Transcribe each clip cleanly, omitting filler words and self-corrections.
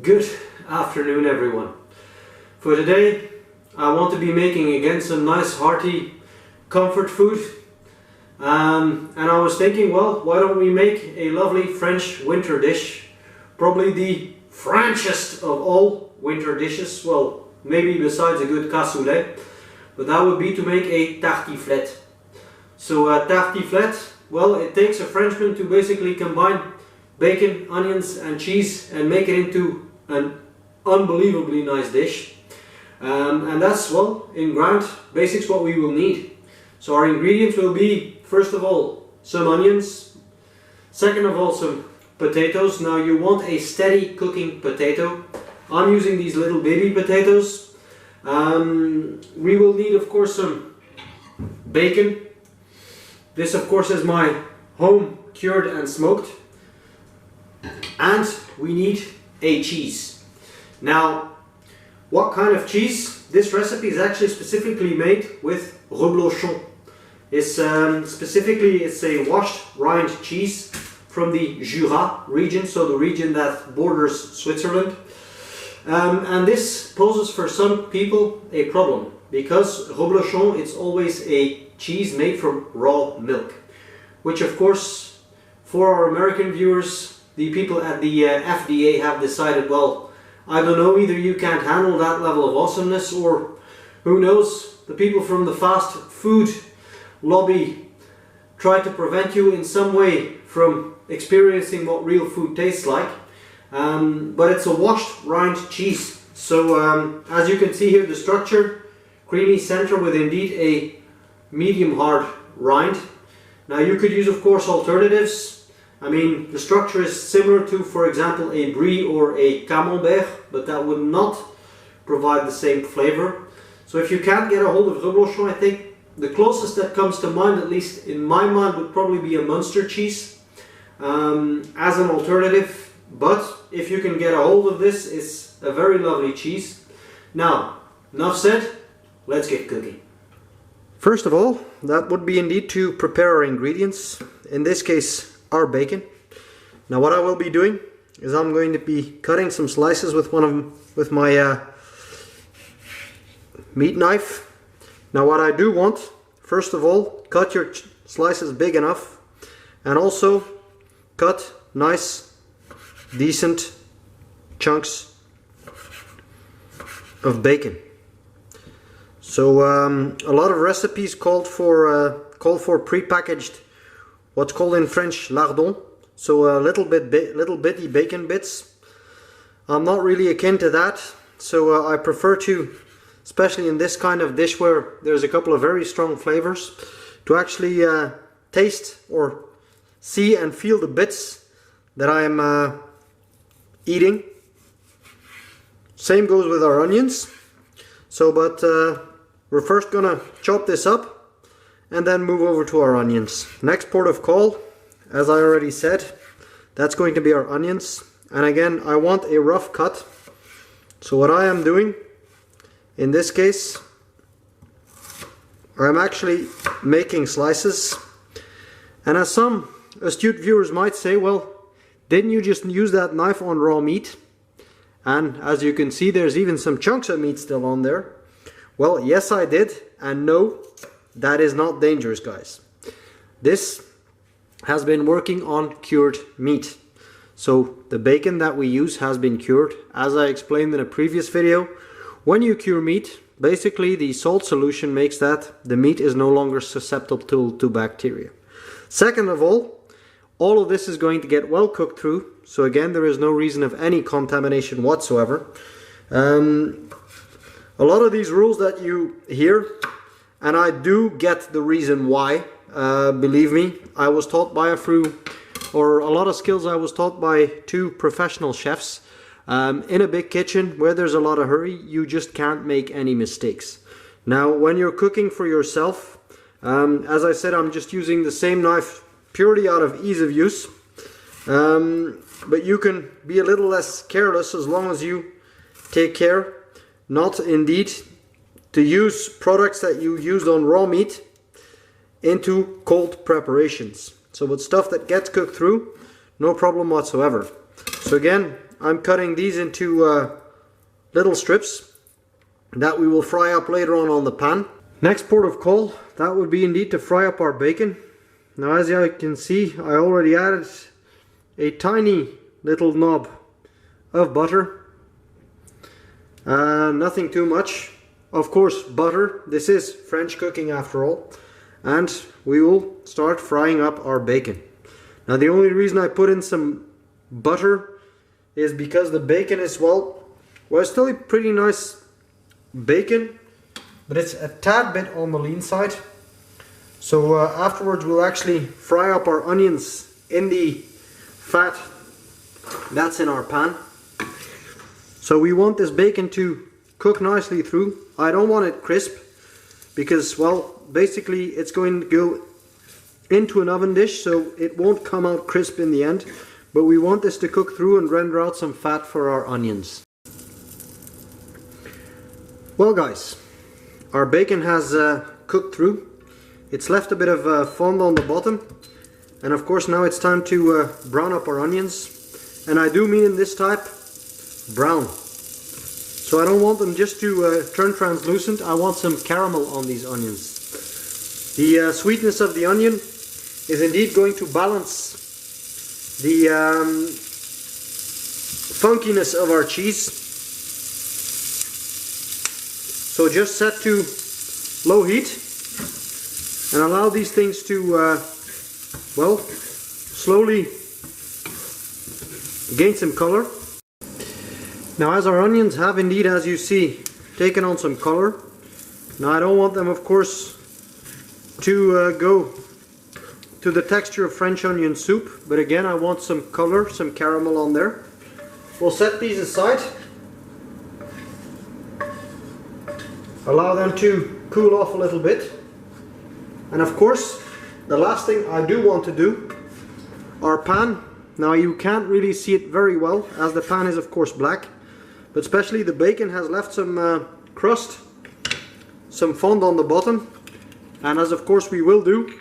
Good afternoon, everyone. For today I want to be making again some nice hearty comfort food, and I was thinking, well, why don't we make a lovely French winter dish, probably the Frenchest of all winter dishes, well, maybe besides a good cassoulet, but that would be to make a tartiflette. So a tartiflette, well, it takes a Frenchman to basically combine bacon, onions and cheese and make it into an unbelievably nice dish. And that's, well, in grand basics what we will need. So our ingredients will be, first of all, some onions, second of all some potatoes. Now you want a steady cooking potato. I'm using these little baby potatoes. We will need, of course, some bacon. This, of course, is my home cured and smoked. And we need a cheese. Now, what kind of cheese? This recipe is actually specifically made with reblochon. It's it's a washed rind cheese from the Jura region, so the region that borders Switzerland. And this poses for some people a problem, because reblochon, it's always a cheese made from raw milk, which of course for our American viewers, the people at the FDA have decided, well, I don't know, either you can't handle that level of awesomeness, or who knows, the people from the fast food lobby try to prevent you in some way from experiencing what real food tastes like. But it's a washed rind cheese. So as you can see here, the structure, creamy center with indeed a medium hard rind. Now you could use, of course, alternatives. I mean, the structure is similar to, for example, a brie or a camembert, but that would not provide the same flavor. So if you can't get a hold of reblochon, I think the closest that comes to mind, at least in my mind, would probably be a Munster cheese as an alternative. But if you can get a hold of this, it's a very lovely cheese. Now, enough said, let's get cooking. First of all, that would be indeed to prepare our ingredients. In this case, our bacon. Now what I will be doing is I'm going to be cutting some slices with my meat knife. Now what I do want, first of all, cut your slices big enough, and also cut nice decent chunks of bacon. So a lot of recipes call for pre-packaged, what's called in French lardons, so little bitty bacon bits. I'm not really akin to that, so I prefer to, especially in this kind of dish where there's a couple of very strong flavors, to actually taste or see and feel the bits that I am eating. Same goes with our onions. So, but we're first gonna chop this up and then move over to our onions. Next port of call, as I already said, that's going to be our onions. And again, I want a rough cut. So what I am doing in this case, I'm actually making slices. And as some astute viewers might say, well, didn't you just use that knife on raw meat? And as you can see, there's even some chunks of meat still on there. Well, yes I did, and no, that is not dangerous, guys. This has been working on cured meat. So the bacon that we use has been cured. As I explained in a previous video, when you cure meat, basically the salt solution makes that the meat is no longer susceptible to bacteria. Second of all of this is going to get well cooked through, so again there is no reason of any contamination whatsoever. A lot of these rules that you hear, and I do get the reason why, believe me, I was taught by a lot of skills I was taught by two professional chefs. In a big kitchen where there's a lot of hurry, you just can't make any mistakes. Now when you're cooking for yourself, as I said, I'm just using the same knife purely out of ease of use, but you can be a little less careless as long as you take care not indeed to use products that you used on raw meat into cold preparations. So with stuff that gets cooked through, no problem whatsoever. So again, I'm cutting these into little strips that we will fry up later on the pan. Next port of call, that would be indeed to fry up our bacon. Now as you can see, I already added a tiny little knob of butter. Nothing too much. Of course, butter. This is French cooking after all. And we will start frying up our bacon. Now the only reason I put in some butter is because the bacon is, well, it's still a pretty nice bacon, but it's a tad bit on the lean side. So afterwards we'll actually fry up our onions in the fat that's in our pan. So we want this bacon to cook nicely through. I don't want it crisp because, well, basically it's going to go into an oven dish, so it won't come out crisp in the end. But we want this to cook through and render out some fat for our onions. Well guys, our bacon has cooked through. It's left a bit of fond on the bottom. And of course now it's time to brown up our onions. And I do mean in this type, brown. So I don't want them just to turn translucent, I want some caramel on these onions. The sweetness of the onion is indeed going to balance the funkiness of our cheese. So just set to low heat and allow these things to, well, slowly gain some color. Now as our onions have indeed, as you see, taken on some color. Now I don't want them, of course, to go to the texture of French onion soup, but again I want some color, some caramel on there. We'll set these aside. Allow them to cool off a little bit. And of course, the last thing I do want to do, our pan. Now you can't really see it very well as the pan is of course black, but especially the bacon has left some crust, some fond on the bottom, and as of course we will do,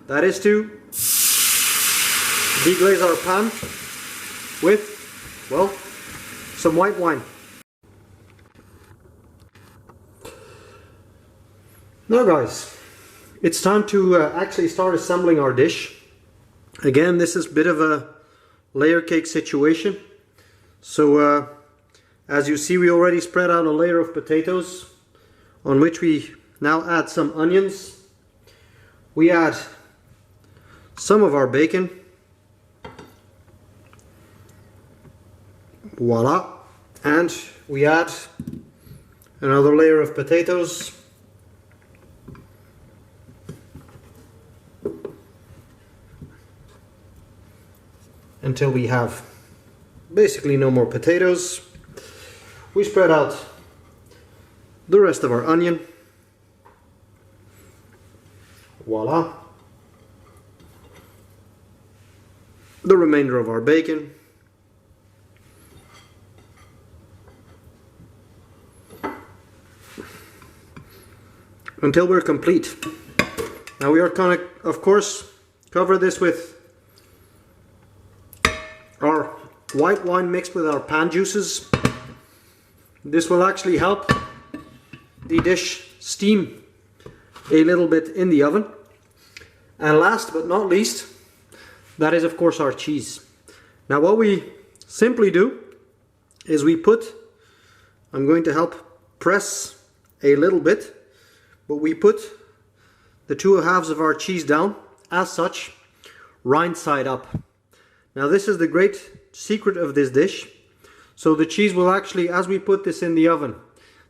that is to deglaze our pan with, well, some white wine. Now guys, it's time to actually start assembling our dish. Again, this is a bit of a layer cake situation. So as you see, we already spread out a layer of potatoes on which we now add some onions. We add some of our bacon. Voila. And we add another layer of potatoes. Until we have basically no more potatoes. We spread out the rest of our onion. Voila. The remainder of our bacon. Until we're complete. Now we are going to, of course, cover this with our white wine mixed with our pan juices. This will actually help the dish steam a little bit in the oven. And last but not least, that is of course our cheese. Now what we simply do is we put, I'm going to help press a little bit, but we put the two halves of our cheese down as such, rind side up. Now this is the great secret of this dish. So the cheese will actually, as we put this in the oven,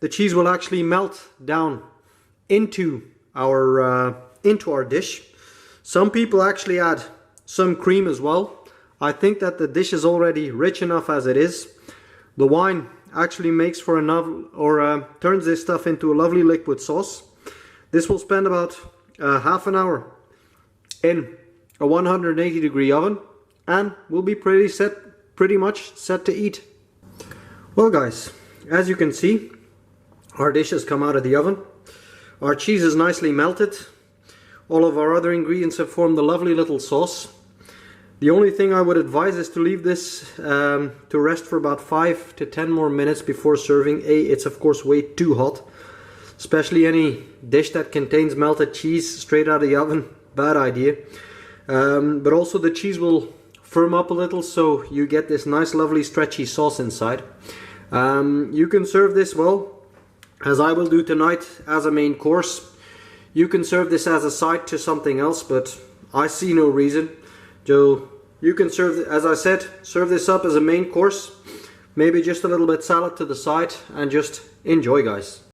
the cheese will actually melt down into our dish. Some people actually add some cream as well. I think that the dish is already rich enough as it is. The wine actually makes for turns this stuff into a lovely liquid sauce. This will spend about half an hour in a 180-degree oven and will be pretty much set to eat. Well guys, as you can see, our dish has come out of the oven. Our cheese is nicely melted. All of our other ingredients have formed a lovely little sauce. The only thing I would advise is to leave this to rest for about 5 to 10 more minutes before serving. It's of course way too hot, especially any dish that contains melted cheese straight out of the oven. Bad idea. But also the cheese will firm up a little, so you get this nice lovely stretchy sauce inside. You can serve this, well, as I will do tonight, as a main course. You can serve this as a side to something else, but I see no reason. So you can serve, as I said, serve this up as a main course, maybe just a little bit salad to the side, and just enjoy, guys.